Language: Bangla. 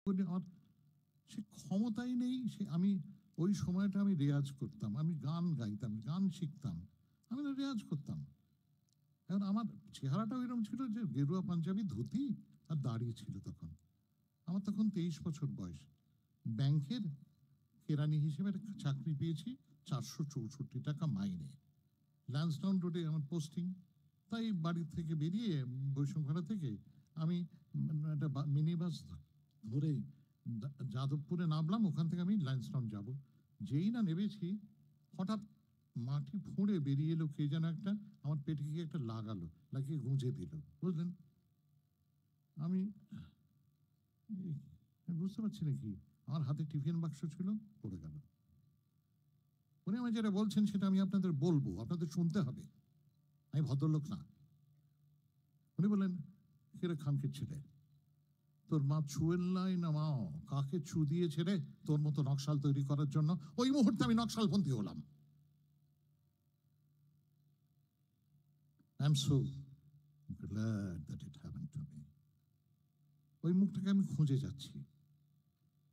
আর সে ক্ষমতাই নেই। সে আমি ওই সময়টা আমি রেয়াজ করতাম, আমি গান গাইতাম, গান শিখতাম, আমি তো রেয়াজ করতাম। এখন আমার চেহারাটা ওইরকম ছিল যে গেরুয়া পাঞ্জাবি, ধুতি আর দাঁড়িয়ে ছিল তখন। আমার তখন 23 বছর বয়স। ব্যাংকের কেরানি হিসেবে একটা চাকরি পেয়েছি, 464 টাকা মাইনে। ল্যান্সডাউন রোডে আমার পোস্টিং। তাই বাড়ি থেকে বেরিয়ে বৈষ্ণবঘাটা থেকে আমি একটা মিনি বাস ধরে যাদবপুরে নামলাম। ওখান থেকে আমি ল্যান্সডাউন যাব। যেই না নেমেছি, হঠাৎ মাটি ফুঁড়ে বেরিয়ে এলো কে যেন একটা, আমার পেটে গিয়ে একটা লাগালো, লাগিয়ে গুঁজে দিল, বুঝলেন। আমি বুঝতে পারছি নাকি, আমার হাতে টিফিন বাক্স ছিল, পড়ে গেল। উনি আমি যেটা বলছেন সেটা আমি আপনাদের বলবো, আপনাদের শুনতে হবে, আমি ভদ্রলোক না। উনি বললেন, কিরে খানকির ছেলে, তোর মা ছুয়েল্লাই না মাও, কাকে ছু দিয়েছে রে তোর মতো নকশাল তৈরি করার জন্য? ওই মুহূর্তে আমি নকশালপন্থী হলাম। I am so glad that it happened to me. ওই মুখটাকে আমি খুঁজে যাচ্ছি।